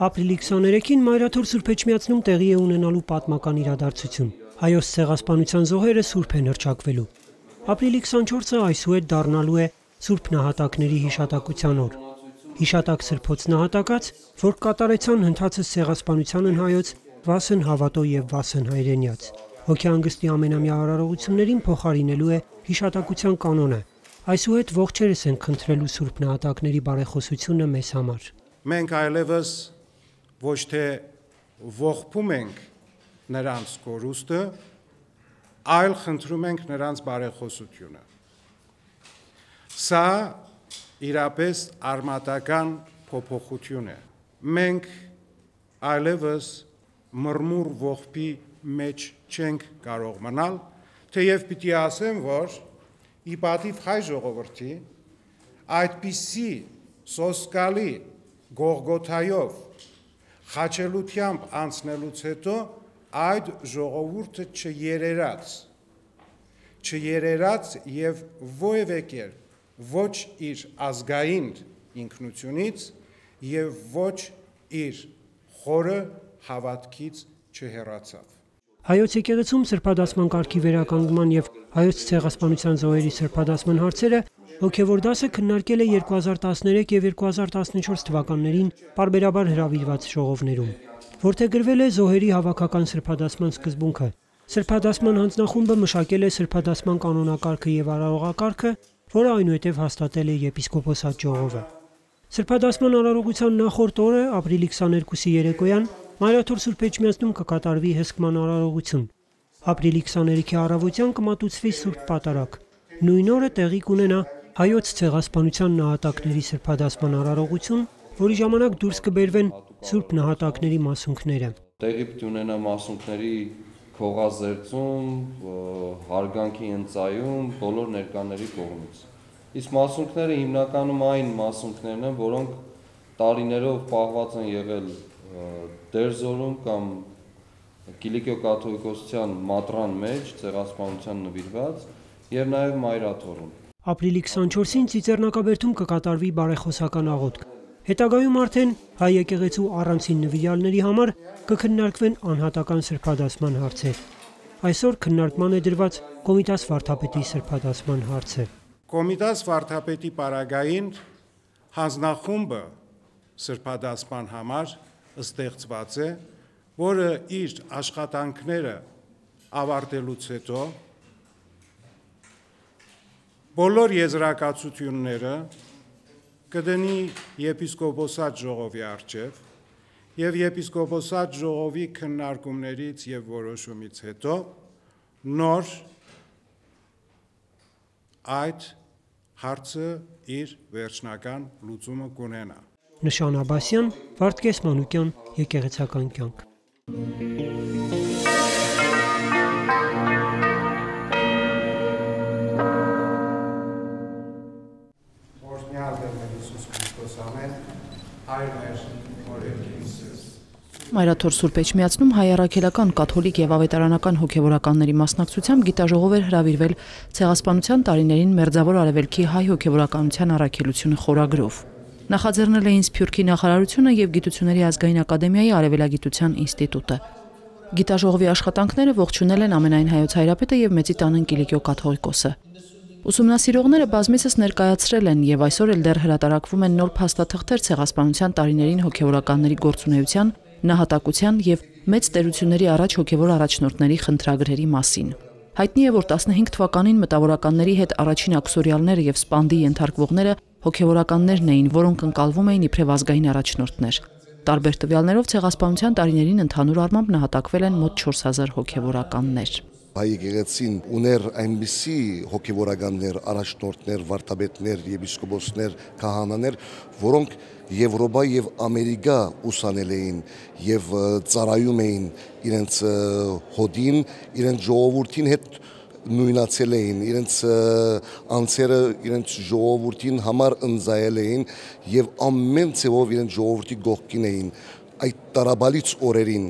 Ապրիլի 23-ին Մայրաթոր Սուրբ Էջմիածնում տեղի է ունենալու պատմական իրադարձություն։ Հայոց ցեղասպանության զոհերը սուրբ են հռչակվելու։ Ապրիլի 24-ը այսուհետ դառնալու է Սուրբ Նահատակների հիշատակության օր։ Հիշատակ սրբոց նահատակած, որ կատարեցան հնդածս ցեղասպանությանն հայոց Վասեն Հավատո եւ Վասեն Հայրենյաց։ Հոգեհանգստի ամենամյա արարողություններին փոխարինելու է հիշատակության կանոնը։ Այսուհետ ողջերս են խնդրելու Սուրբ Նահատակների բարեխոսությունը մեզ համար։ Մենք այլևս ոչ թե ողբում ենք նրանց կորուստը, այլ խնդրում ենք նրանց բարեխոսությունը։ Սա իրապես արմատական փոփոխություն է։ Մենք այլևս մռմուռ ողբի մեջ չենք կարող մնալ, թեև պիտի ասեմ, որ ի պատիվ հայ ժողովրդի այդպիսի սոսկալի Գողգոթայով խաչելությամբ անցնելուց հետո այդ ժողովուրդը չերերած եւ ովևէ կերպ ոչ իր ազգային ինքնությունից եւ ոչ իր խորը հավատքից չհեռացավ։ Հայոց եկեղեցում սրբադասման կարգի վերականգնման եւ հայոց ցեղասպանության զոհերի սրբադասման հարցերը հոգևոր դասը քննարկել է 2013 եւ 2014 թվականներին պարբերաբար հրավիրված ժողովներում, որթեգրվել է զոհերի հավաքական սրբադասման սկզբունքը։ Սրբադասման հանձնախումբը մշակել է սրբադասման կանոնակարգը եւ արարողակարգը, որը այնուհետև հաստատել է եպիսկոպոսատ ժողովը։ Սրբադասման արարողության նախորդ օրը ապրիլի 22-ի երեկոյան Մայրաթոր Սուրբ Էջմիածնում կկատարվի հսկման արարողություն։ Ապրիլի 23-ի առավոտյան կմատուցվի Սուրբ Պատարագ։ Նույն օրը տեղի կունենա հայոց ցեղասպանության նահատակների սրբադասման արարողություն, որի ժամանակ դուրս կբերվեն Սուրբ Նահատակների մասունքները։ Տեղի պիտի ունենա մասունքների քողազերծում, հարգանքի ընծայում բոլոր ներկաների կողմից։ Իսկ մասունքները հիմնականում այն մասունքներն են, որոնք տարիներով պահված են եղել Դերձորում կամ Կիլիկիո կաթողիկոսության մատրան մեջ ցեղասպանության նվիրված եւ նաեւ Մայրաթորում։ Ապրիլի 24-ին Ծիծեռնակաբերդում կկատարվի բարեխոսական աղոթք։ Հետագայում արդեն հայ եկեղեցու առանցին նվիրյալների համար կքննարկվեն անհատական սրբադասման հարցեր։ Այսօր քննարկման է դրված Կոմիտաս վարդապետի սրբադասման հարցը։ Կոմիտաս վարդապետի պարագային հանձնախումբը սրբադասման համար ստեղծված է, որը իր աշխատանքները ավարտելուց հետո բոլոր եզրակացությունները կդնի եպիսկոպոսատ ժողովի առջև եւ եպիսկոպոսատ ժողովի քննարկումներից եւ որոշումից հետո նոր այդ հարցը իր վերջնական լուծումը կունենա։ Նշան Աբասյան, Վարդգես Մանուկյան, Եկեղեցական կյանք։ Մայրաթոր Սուրբ Էջմիածնում հայ առաքելական, կաթոլիկ եւ ավետարանական հոգեվորականների մասնակցությամբ գիտաժողով էր հրավիրվել ցեղասպանության տարիներին Մերձավոր Արևելքի հայ հոգեվորականության առաքելությունը խորագրով։ Նախաձեռնել էին Սփյուռքի նախարարությունը եւ Գիտությունների ազգային ակադեմիայի Արևելագիտության ինստիտուտը։ Գիտաժողովի աշխատանքները ողջունել են ամենայն հայոց հայրապետը եւ Մեծի տանն Կիլիկիո կաթողիկոսը։ Ուսումնասիրողները բազմիցս ներկայացրել են եւ այսօր էլ դեռ հրատարակվում են նոր փաստաթղթեր ցեղասպանության տարիներին հոգեվորականների գործունեության, նահատակության եւ մեծ տերությունների առաջ հոգեվոր առաջնորդների խնդրագրերի մասին։ Հայտնի է, որ 15 թվականին մտավորականների հետ առաջին աքսորիալները եւ սպանդի ենթարկվողները հոգեվորականներն էին, որոնք ընկալվում էին իբրև ազգային առաջնորդներ։ Տարբեր տվյալներով ցեղասպանության տարիներին ընդհանուր առմամբ նահատակվել են մոտ 4000 հոգեվորականներ։ Հայ եկեղեցին ուներ այնպիսի հոգեվորականներ, առաջնորդներ, վարդապետներ, եպիսկոպոսներ, քահանաներ, որոնք Եվրոպա եւ Ամերիկա ուսանել էին եւ ծառայում էին իրենց հոդին, իրենց ժողովրդին հետ նույնացել էին, իրենց անձերը իրենց ժողովրդին համար ընձայել էին եւ ամեն ձևով իրենց ժողովրդի կողքին էին։ Այդ տարաբալից օրերին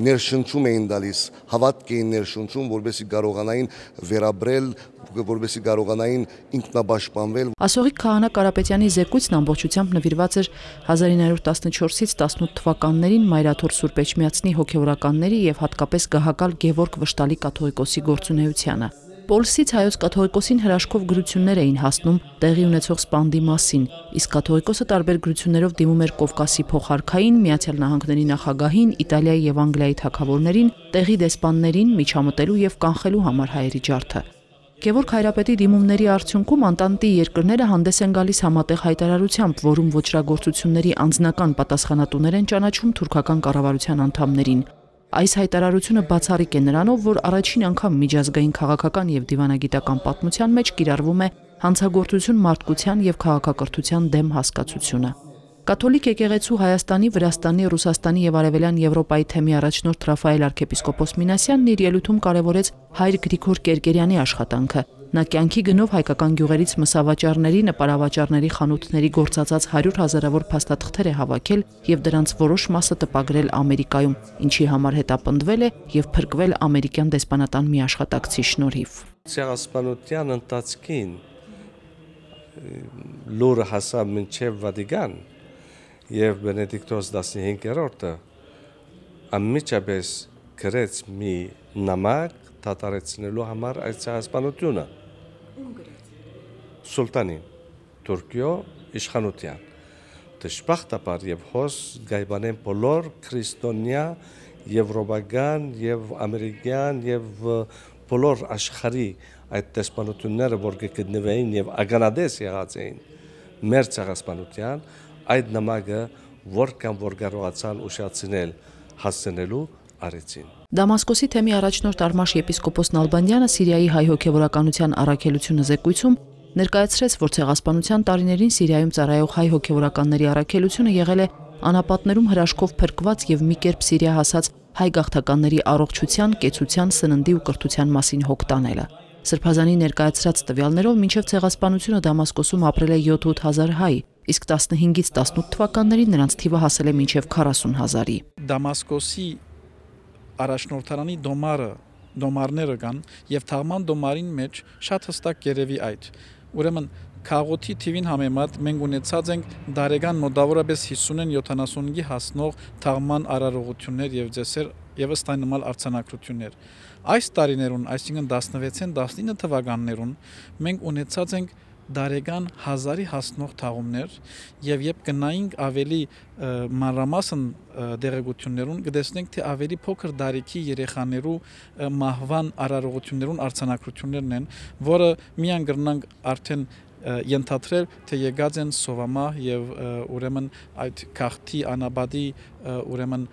ներշնչում էին տալիս, հավատք էին ներշնչում, որովհետեւ կարողանային վերաբրել, որովհետեւ կարողանային ինքնաբաշխանվել։ Ասողիկ Քահանա Կարապետյանի զեկույցն ամբողջությամբ նվիրված էր 1914-ից 18 թվականներին Մայրաթոր Սուրբ Էջմիածնի հոգևորականների եւ հատկապես գահակալ Գևորգ Վշտալի կաթողիկոսի գործունեությանը։ Պոլսից հայոց կաթողիկոսին հրաշքով գրություններ էին հասնում տեղի ունեցող սպանդի մասին, իսկ կաթողիկոսը տարբեր գրություններով դիմում էր Կովկասի փոխարքային, Միացյալ Նահանգների նախագահին, Իտալիայի եւ Անգլիայի թագավորներին, տեղի դեսպաններին միջամտելու եւ կանխելու համար հայերի ջարդը։ Գևորգ Հայրապետի դիմումների արդյունքում Անտանտի երկրները հանդես են գալիս համատեղ հայտարարությամբ, որում ոչրագործությունների անձնական պատասխանատուներ են ճանաչում թուրքական կառավարության անդամներին։ Այս հայտարարությունը բացառիկ է նրանով, որ առաջին անգամ միջազգային քաղաքական եւ դիվանագիտական պատմության մեջ կիրառվում է հանցագործություն մարդկության եւ քաղաքակրթության դեմ հասկացությունը։ Կաթոլիկ եկեղեցու Հայաստանի, Վրաստանի, Ռուսաստանի եւ Արևելյան Եվրոպայի թեմի առաջնորդ Ռաֆայել arczepiskopos Մինասյանն իր ելույթում կարևորեց հայր Գրիգոր Կերկերյանի աշխատանքը։ Նա կյանքի գնով հայկական գյուղերից մսավաճառների, նպարավաճառների խանութների գործածած 100 հազարավոր փաստաթղթեր է հավաքել եւ դրանց որոշ մասը տպագրել Ամերիկայում, ինչի համար հետապնդվել է եւ փրկվել ամերիկյան դեսպանատան մի աշխատակցի շնորհիվ։ Ցեղասպանության ընթացքին լուրը հասավ մինչև Վատիկան եւ Բենեդիկտոս 15-րդը անմիջապես գրեց մի նամակ դատարեցնելու համար այդ ցեղասպանությունը։ Սուլտանին, Թուրքիո իշխանության։ Դժբախտաբար եւ հոս գայբանեն բոլոր քրիստոնյա, եվրոպական եւ ամերիկյան եւ բոլոր աշխարհի այդ դեսպանությունները, որ գտնվեին եւ ագանադես եղած էին մեր ցեղասպանության, այդ նամակը որքան որ կարողացան ուշացնել հասցնելու արեցին։ Դամասկոսի թեմի առաջնորդ Արմաշ եպիսկոպոս Նալբանդյանը Սիրիայի հայ հոգևորականության առաքելությունը զեկույցում ներկայացրեց, որ ցեղասպանության տարիներին Սիրիայում ծառայող հայ հոգևորականների առաքելությունը եղել է անապատներում հրաշքով փրկված եւ մի կերպ Սիրիա հասած հայ գաղթականների առողջության, կեցության, սննդի ու կրթության մասին հոգ տանելը։ Սրբազանի ներկայացրած տվյալներով մինչև ցեղասպանությունը Դամասկոսում ապրել է 7-8 հազար հայ, իսկ 15-ից 18 թվականներին նրանց թիվը հասել է մինչև 40 հազարի։ Դամասկոսի առաջնորդարանի դոմարները կան եւ թաղման դոմարին մեջ շատ հստակ երևի այդ։ Ուրեմն քաղաքի թիվին համեմատ մենք ունեցած ենք դարեգան մոտավորապես 50-70-ի հասնող թաղման արարողություններ եւ ծեսեր եւ ըստ այն նման արձանագրություններ։ Այս տարիներուն, այսինքն 16-ին 19 թվականներուն մենք ունեցած ենք դարեգան 1000-ի հասնող թաղումներ եւ երբ գնայինք ավելի մանրամասն դերեկություններուն կտեսնենք թե ավելի փոքր դարիքի երեխաներու մահվան արարողություններուն արձանագրություններն են, որը միան կրնանք արդեն ենթադրել թե եկած են սովամահ եւ ուրեմն այդ քաղցի անաբադի ուրեմն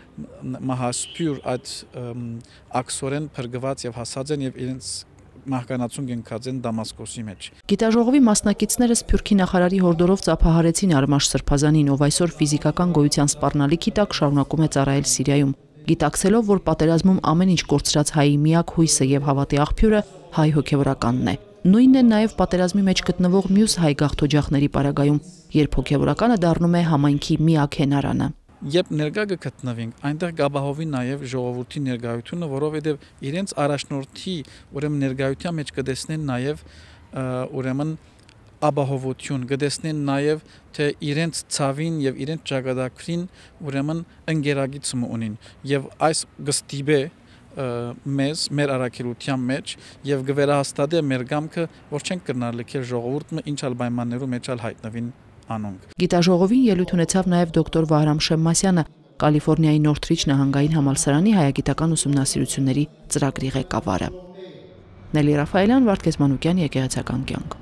մահասպյուր այդ աքսորեն փրկված եւ հասած են եւ իրենց մահկանացուն գնքած են Դամասկոսի մեջ։ Գիտաժողովի մասնակիցները Սփյուռքի նախարարի հորդորով ծափահարեցին Արմաշ Սրբազանին, ով այսօր ֆիզիկական գոյության սպառնալիքի տակ շարունակում է ծառայել Սիրիայում, գիտակցելով, որ պատերազմում ամեն ինչ կորցրած հայի միակ հույսը եւ հավատի աղբյուրը հայ հոգեվորականն է։ Նույնն է նաև պատերազմի մեջ գտնվող մյուս հայ գաղթօջախների պարագայում, երբ հոգևորականը դառնում է համայնքի միակ հենարանը։ Երբ ներկա կգտնվենք, այնտեղ կապահովի նաև ժողովրդի ներկայությունը, որովհետև իրենց առաջնորդի ուրեմն ներկայության մեջ կտեսնեն նաև ուրեմն ապահովություն, կտեսնեն նաև թե իրենց ցավին եւ իրենց ճակատագրին ուրեմն ընկերագիծում ունին եւ այս գստիբե մեզ մեր առաքելության մեջ եւ գվերահաստատե մեր գամքը, որ չենք կրնալ լքել ժողովուրդը ինչ ալ պայմաններում մեջ ալ հայտնվին անոնք։ Գիտաժողովին ելույթ ունեցավ նաև դոկտոր Վահրամ Շեմմասյանը, Կալիֆոռնիայի Նորթրիչ նահանգային համալսարանի հայագիտական ուսումնասիրությունների ծրագրի ղեկավարը։ Նելի Ռաֆայելյան, Վարդգես Մանուկյան, Եկեղեցական կյանք։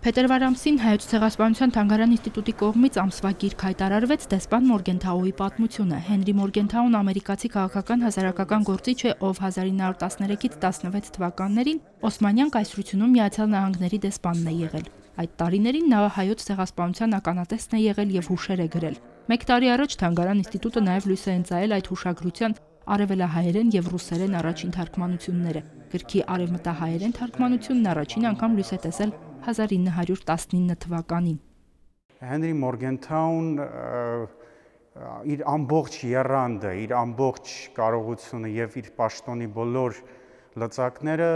Փետրվար ամսին Հայոց ցեղասպանության թանգարան ինստիտուտի կողմից ամսվա գիրք հայտարարվեց դեսպան Մորգենթաուի պատմությունը։ Հենրի Մորգենթաուն ամերիկացի քաղաքական հասարակական գործիչ է, ով 1913-ից 16 թվականներին Օսմանյան կայսրությունում Միացյալ Նահանգների դեսպանն է եղել։ Այդ տարիներին նա հայոց ցեղասպանության ականատեսն է եղել եւ հուշեր է գրել։ Մեկ տարի առաջ Թանգարան ինստիտուտը նաեւ լույս է ընծայել այդ հուշագրության արևելահայերեն եւ ռուսերեն առաջին թարգմանությունները։ Գրքի արևմտահայերեն թարգմանությունն առաջին անգամ լույս է տեսել 1919 թվականին։ Հենրի Մորգենթաուն իր ամբողջ եռանդը, իր ամբողջ կարողությունը եւ իր պաշտոնի բոլոր լծակները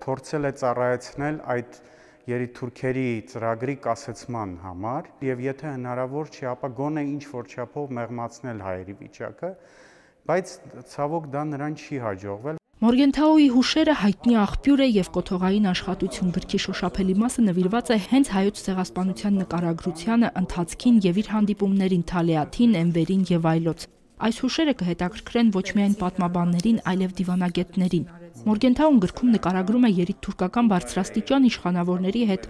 փորձել է ծառայեցնել այդ երիտթուրքերի ծրագրի կասեցման համար եւ եթե հնարավոր չի, ապա գոնե ինչ որ չափով մեղմացնել հայերի վիճակը, բայց ցավոք դա նրան չի հաջողվել։ Մորգենթաուի հուշերը հայտնի աղբյուր է եւ կոթողային աշխատություն գրքի շոշափելի մասը նվիրված է հենց հայոց ցեղասպանության նկարագրությանը, ընթացքին եւ իր հանդիպումներին Թալիաթին, Էնվերին եւ այլոց։ Այս հուշերը կհետաքրքրեն ոչ միայն պատմաբաններին, այլև դիվանագետներին։ Մորգենթաուն գրքում նկարագրում է երիտթուրքական բարձրաստիճան իշխանավորների հետ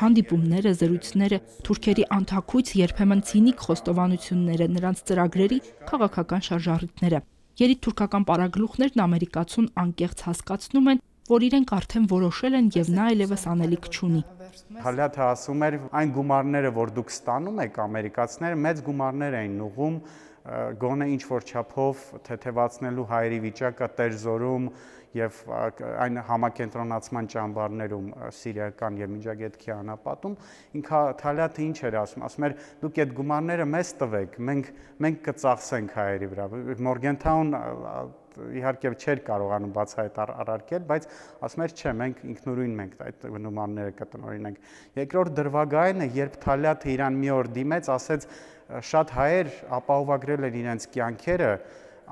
հանդիպումները, զրույցները, թուրքերի անթաքույց, երբեմն ցինիկ խոստովանությունները, նրանց ծրագրերի քաղաքական շարժառիթները։ Երիտթուրքական պարագլուխներն ամերիկացուն անկեղծ հասկացնում են, որ իրենք արդեն որոշել են եւ նա այլևս անելիք չունի։ Թալիաթը ասում էր, այն գումարները, որ դուք ստանում եք ամերիկացիները, մեծ գումարներ էին ուղում գոնե ինչ որ չափով թեթևացնելու հայերի վիճակը Տերզորում եւ այն համակենտրոնացման ճամբարներում սիրիական եւ միջագետքի անապատում ինքը Թալիաթը ինչ էր ասում էր դուք այդ գումարները մեզ տվեք մենք կծախսենք հայերի վրա Մորգենթաուն իհարկե չէր կարողանում բացահայտ առարկել բայց ասում էր չէ մենք ինքնուրույն մենք այդ գումարները կտնօրինենք երկրորդ դրվագայինը երբ Թալիաթը իրան մի օր դիմեց ասեց շատ հայեր ապահովագրել են իրենց կյանքերը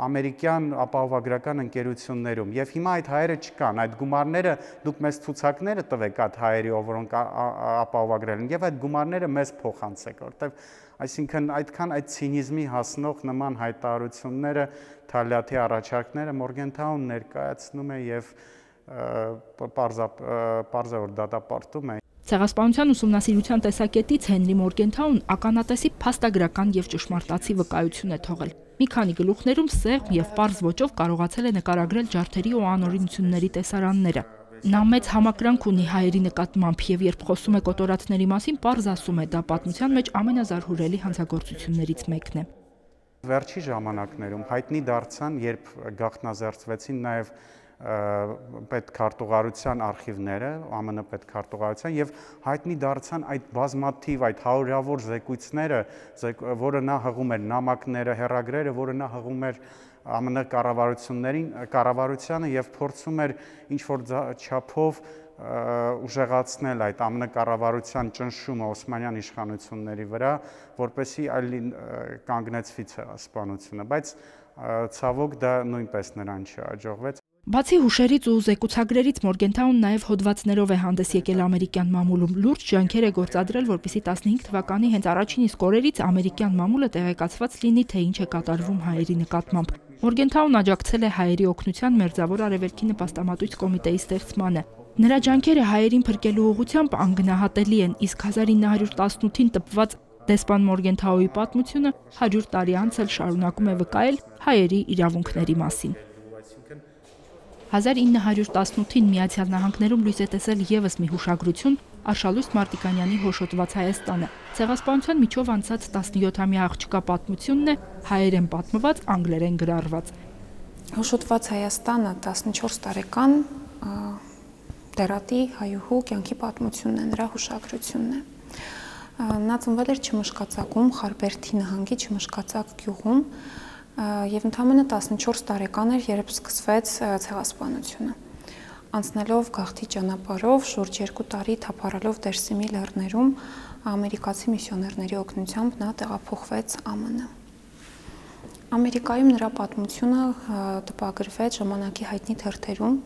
ամերիկյան ապահովագրական ընկերություններում եւ հիմա այդ հայերը չկան այդ գումարները դուք մեզ ցուցակները տվեք այդ հայերի որոնք ապահովագրել են եւ այդ գումարները մեզ փոխանցեք որտեվ այսինքն այդքան այդ ցինիզմի հասնող նման հայտարարությունները Թալիաթի առաջարկները Մորգենթաուն ներկայացնում է եւ պարզավոր դատապարտում է Ցեղասպանության ուսումնասիրության տեսակետից Հենրի Մորգենթաուն ականատեսի փաստագրական եւ ճշմարտացի վկայություն է թողել։ Մի քանի գլուխներում սեղմ եւ պարզ ոճով կարողացել է նկարագրել ջարդերի ու անօրինությունների տեսարանները։ Նա մեծ համակրանք ունի հայերի նկատմամբ եւ երբ խոսում է կոտորածների մասին, պարզ ասում է, դա պատմության մեջ ամենազարհուրելի հանցագործություններից մեկն է։ Վերջի ժամանակներում հայտնի դարձան, երբ գաղտնազերծվեցին նաեւ պետքարտուղարության արխիվները, ԱՄՆ պետքարտուղարության եւ հայտնի դարձան այդ բազմաթիվ այդ հարյուրավոր զեկույցները, որը նա հղում էր նամակները, հեռագրերը, որը նա հղում էր ԱՄՆ կառավարությանը եւ փորձում էր ինչ որ չափով ուժեղացնել այդ ԱՄՆ կառավարության ճնշումը Օսմանյան իշխանությունների վրա, որպեսզի այլին կանգնեցվի ցեղասպանությունը, բայց ցավոք դա նույնպես նրան չհաջողվեց։ Բացի հուշերից ու զեկուցագրերից Մորգենթաուն նաև հոդվածներով է հանդես եկել ամերիկյան մամուլում։ Լուրջ ջանքեր է գործադրել, որպեսզի 15 թվականի հենց առաջին իսկ օրերից ամերիկյան մամուլը տեղեկացված լինի, թե ինչ է կատարվում հայերի նկատմամբ։ Մորգենթաուն աջակցել է հայերի օգնության Մերձավոր Արևելքի նպաստամատույց կոմիտեի ստեղծմանը։ Նրա ջանքերը հայերին փրկելու ուղղությամբ անգնահատելի են, իսկ 1918-ին տպված Դեսպան Մորգենթաուի պատմությունը 100 տարի անց էլ շարունակում է վկայել հայերի իրավունքների մասին։ 1918-ին Միացյալ Նահանգներում լույս է տեսել եւս մի հուշագրություն Արշալույս Մարտիկանյանի հոշոտված Հայաստանը։ Ցեղասպանության միջով անցած 17-ամյա աղջկա պատմությունն է հայերեն պատմված, անգլերեն գրառված։ Հոշոտված Հայաստանը 14 տարեկան դերատի հայուհու կյանքի պատմությունն է, նրա հուշագրությունն է։ Նա ծնվել էր Չմշկածակում, Խարբերդի նահանգի Չմշկածակ գյուղում եւ ընդամենը 14 տարեկան էր, երբ սկսվեց ցեղասպանությունը։ Անցնելով գաղթի ճանապարհով շուրջ 2 տարի թափառելով Դերսիմի լեռներում, ամերիկացի միսիոներների օգնությամբ նա տեղափոխվեց ԱՄՆ։ Ամերիկայում նրա պատմությունը տպագրվեց ժամանակի հայտնի թերթերում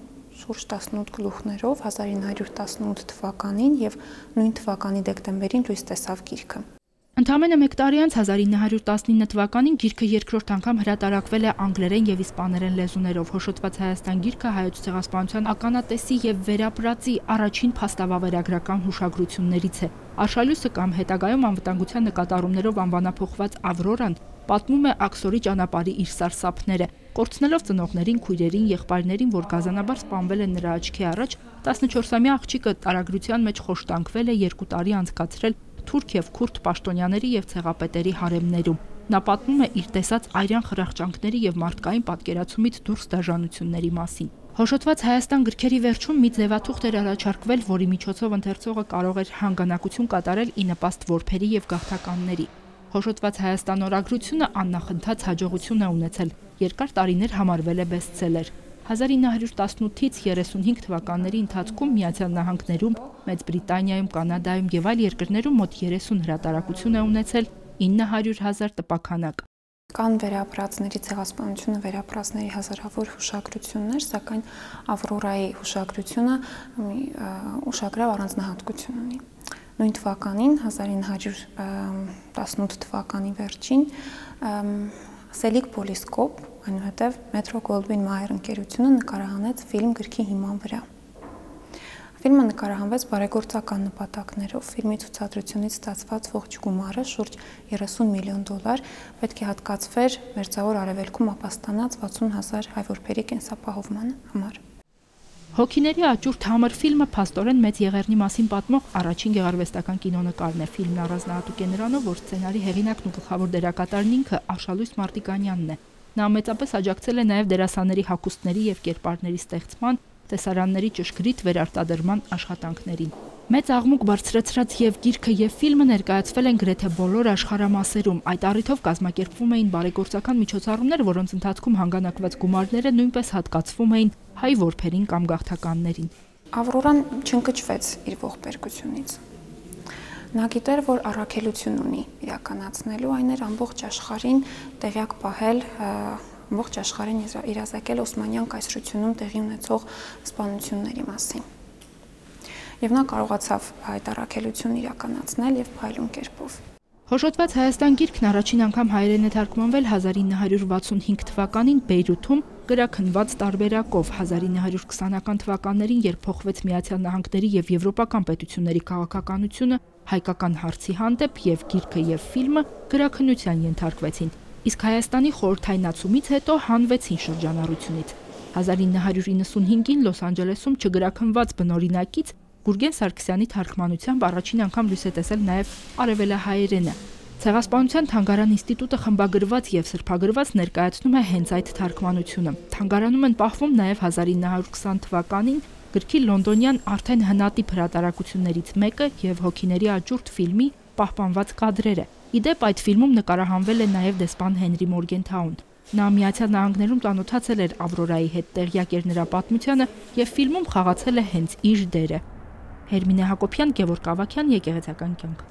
շուրջ 18 գլուխներով 1918 թվականին եւ նույն թվականի դեկտեմբերին լույս տեսավ գիրքը։ Ընդամենը մեկ տարի անց 1919 թվականին գիրքը երկրորդ անգամ հրատարակվել է անգլերեն եւ իսպաներեն լեզուներով։ Հոշոտված Հայաստան գիրքը հայոց ցեղասպանության ականատեսի եւ վերապրածի առաջին փաստավավերագրական հուշագրություններից է։ Արշալույսը կամ հետագայում անվտանգության նկատառումներով անվանափոխված Ավրորան պատմում է աքսորի ճանապարհի իր սարսափները։ Կորցնելով ծնողներին, քույրերին, եղբայրներին, որ գազանաբար սպանվել են նրա աչքի առաջ, 14-ամյա աղջիկը տարագրության մեջ խոշտանգվել է 2 տարի անցկացրել թուրք եւ քուրդ պաշտոնյաների եւ ցեղապետերի հարեմներում։ Նա պատմում է իր տեսած արյան խրախճանքների եւ մարդկային պատկերացումից դուրս դաժանությունների մասին։ Հոշոտված Հայաստան գրքերի վերջում մի ձևաթուղթ էր առաջարկվել, որի միջոցով ընթերցողը կարող էր հանգանակություն կատարել ի նպաստ որբերի եւ գաղթականների։ Հոշոտված Հայաստան օրագրությունը աննախընթաց հաջողություն է ունեցել, երկար տարիներ համարվել է բեսթսելեր։ 1918-ից 35 թվականների ընթացքում Միացյալ Նահանգներում, Մեծ Բրիտանիայում, Կանադայում եւ այլ երկրներում մոտ 30 հրատարակություն է ունեցել, 900,000 տպաքանակ։ Կան վերապրածների ցեղասպանությունը վերապրածների հազարավոր հուշագրություններ, սակայն Ավրորայի հուշագրությունը ուշագրավ առանձնահատկություն ունի։ Նույն թվականին 1918 թվականի վերջին Սելիկ Պոլիսկոպ, այնուհետև Մետրո Գոլդվին Մայեր ընկերությունը նկարահանեց ֆիլմ գրքի հիման վրա։ Ֆիլմը նկարահանվեց բարեգործական նպատակներով։ Ֆիլմի ցուցադրությունից ստացված ողջ գումարը շուրջ $30 միլիոն պետք է հատկացվեր Մերձավոր Արևելքում ապաստանած 60,000 հայ որբերի կենսապահովման համար։ Հոգիների աճուրդ համր ֆիլմը փաստորեն Մեծ Եղեռնի մասին պատմող առաջին գեղարվեստական կինոնկարն է։ Ֆիլմն առանձնահատուկ է նրանով, որ սցենարի հեղինակն ու գլխավոր դերակատարն ինքը Արշալույս Մարտիկանյանն է։ Նա մեծապես աջակցել է նաև դերասանների հագուստների եւ կերպարների ստեղծման, տեսարանների ճշգրիտ վերարտադրման աշխատանքներին։ Մեծ աղմուկ բարձրացրած եւ գիրքը եւ ֆիլմը ներկայացվել են գրեթե բոլոր աշխարհամասերում։ Այդ առիթով կազմակերպվում էին բարեգործական միջոցառումներ, որոնց ընթացքում հանգանակված գումարները նույնպես հատկացվում էին հայ որբերին կամ գաղթականներին։ Ավրորան չընկճվեց իր ողբերգությունից։ Նա գիտեր, որ առաքելություն ունի իրականացնելու, այն էր ամբողջ աշխարհին տեղյակ պահել, ամբողջ աշխարհին իրազեկել Օսմանյան կայսրությունում տեղի ունեցող սպանությունների մասին։ Եվ նա կարողացավ այդ առաքելությունը իրականացնել եւ փայլուն կերպով։ Հոշոտված Հայաստան գիրքն առաջին անգամ հայերեն է թարգմանվել 1965 թվականին Բեյրութում գրաքննված տարբերակով, 1920-ական թվականներին, երբ փոխվեց Միացյալ Նահանգների եւ եվրոպական պետությունների քաղաքականությունը, հայկական հարցի հանդեպ եւ գիրքը եւ ֆիլմը գրաքննության ենթարկվեցին, իսկ Հայաստանի խորհրդայնացումից հետո հանվեցին շրջանառությունից։ 1995-ին Լոս Անջելեսում չգրաքննված բնօրինակից Գուրգեն Սարգսյանի թարգմանությամբ առաջին անգամ լույս է տեսել նաև արևելահայերենը։ Ցեղասպանության թանգարան ինստիտուտը խմբագրված եւ սրբագրված ներկայացնում է հենց այդ թարգմանությունը։ Թանգարանում են պահվում նաև 1920 թվականին գրքի լոնդոնյան արդեն հնատիպ հրատարակություններից մեկը եւ Հոգիների աճուրդ ֆիլմի պահպանված կադրերը։ Իդեպ այդ ֆիլմում նկարահանվել է նաև դեսպան Հենրի Մորգենթաուն։ Նա Միացյալ Նահանգներում ծանոթացել էր Ավրորայի հետ, տեղյակ էր նրա պատմությանը եւ ֆիլմում խաղացել է հենց իր դերը։ Հերմինե Հակոբյան, Գևորգ Ավագյան, Եկեղեցական կյանք։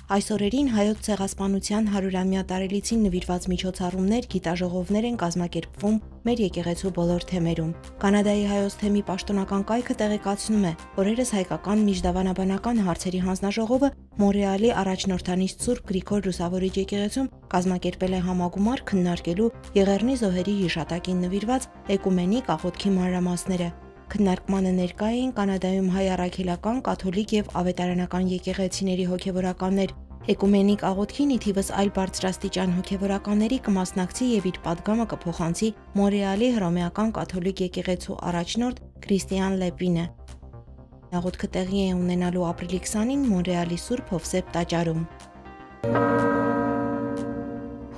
Այս օրերին հայոց ցեղասպանության 100-ամյա տարելիցին նվիրված միջոցառումներ, գիտաժողովներ են կազմակերպվում մեր եկեղեցու բոլոր թեմերում։ Կանադայի հայոց թեմի պաշտոնական կայքը տեղեկացնում է, որ օրերս հայկական միջդավանաբանական հարցերի հանձնաժողովը Մոնրեալի առաջնորդանիշ Սուրբ Գրիգոր Լուսավորիչ եկեղեցում կազմակերպել է համագումար քննարկելու Եղեռնի զոհերի հիշատակին նվիրված էկումենիկ աղոթքի մանրամասները։ Քննարկմանը ներկա էին Կանադայում հայ առաքելական, կաթոլիկ եւ ավետարանական եկեղեցիների հոգեվորականներ։ Էկումենիկ աղոթքին ի թիվս այլ բարձրաստիճան հոգեվորականների կմասնակցի եւ իր պատգամը կփոխանցի Մոնրեալի հռոմեական կաթոլիկ եկեղեցու առաջնորդ Քրիստիան Լեպինը։ Աղոթքը տեղի է ունենալու ապրիլի 20-ին Մոնրեալի Սուրբ Հովսեփ տաճարում։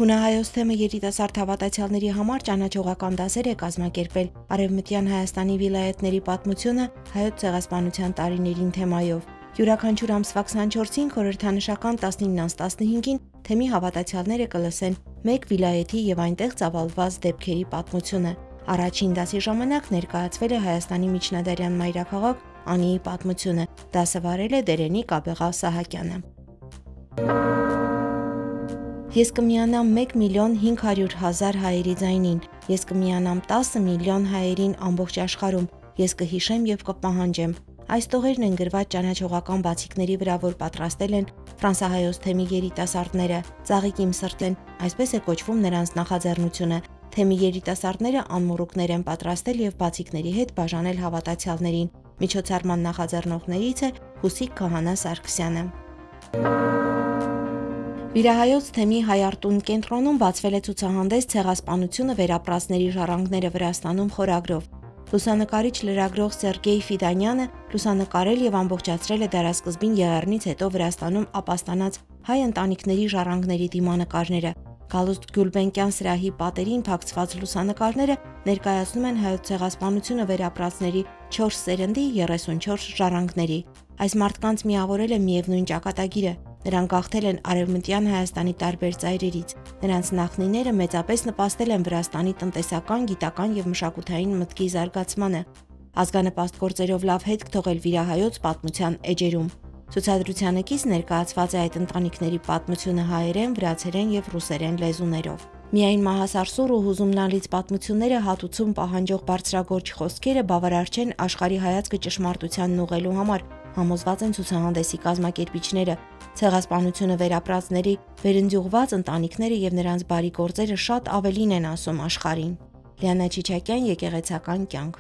Հունահայոց թեմը երիտասարդ հավատացյալների համար ճանաչողական դասեր է կազմակերպել Արևմտյան Հայաստանի վիլայեթների պատմությունը հայոց ցեղասպանության տարիներին թեմայով։ Յուրաքանչյուր ամսվա 24-ին խորհրդանշական 19-15-ին թեմի հավատացյալները կլսեն մեկ վիլայեթի եւ այնտեղ ծավալված դեպքերի պատմությունը։ Առաջին դասի ժամանակ ներկայացվել է Հայաստանի միջնադարյան մայրաքաղաք Անիի պատմությունը։ Դասը վարել է Դերենիկ Աբեղավ Սահակյանը։ Ես կմիանամ 1,500,000 հայերի ձայնին, ես կմիանամ 10 միլիոն հայերին ամբողջ աշխարհում, ես կհիշեմ եւ կպահանջեմ։ Այս տողերն են գրված ճանաչողական բացիկների վրա, որ պատրաստել են ֆրանսահայոց թեմի երիտասարդները։ Ծաղիկ իմ սրտեն, այսպես է կոչվում նրանց նախաձեռնությունը։ Թեմի երիտասարդները անմոռուկներ են պատրաստել եւ բացիկների հետ բաժանել հավատացյալներին։ Միջոցառման նախաձեռնողներից է Հուսիկ Քահանա Սարգսյանը։ Վիրահայոց թեմի Հայարտուն կենտրոնում բացվել է ցուցահանդես «Ցեղասպանությունը վերապրածների ժառանգները Վրաստանում» խորագրով։ Լուսանկարիչ լրագրող Սերգեյ Ֆիդանյանը լուսանկարել եւ ամբողջացրել է դարասկզբին եղեռնից հետո Վրաստանում ապաստանած հայ ընտանիքների ժառանգների դիմանկարները։ Գալուստ Գյուլբենկյան սրահի պատերին փակցված լուսանկարները ներկայացնում են հայոց ցեղասպանությունը վերապրածների 4 սերնդի 34 ժառանգների։ Այս մարդկանց միավորել է միևնույն ճակատագիրը։ Նրանք գաղթել են Արևմտյան Հայաստանի տարբեր ծայրերից։ Նրանց նախնիները մեծապես նպաստել են Վրաստանի տնտեսական, գիտական եւ մշակութային մտքի զարգացմանը։ Ազգանպաստ գործերով լավ հետք թողել վիրահայոց պատմության էջերում։ Ցուցադրությանը կից ներկայացված է այդ ընտանիքների պատմությունը հայերեն, վրացերեն եւ ռուսերեն լեզուներով։ Միայն մահասարսուռ ու հուզումնալից պատմությունները հատուցում պահանջող բարձրագործ խոսքերը բավարար չեն աշխարհի հայացքը ճշմարտությանն ուղղելու համար, համոզված են ցուցահանդեսի կազմակերպիչները։ Ցեղասպանությունը վերապրածների վերընձյուղված ընտանիքները եւ նրանց բարի գործերը շատ ավելին են ասում աշխարհին։ Լիանա Չիչակյան, Եկեղեցական կյանք։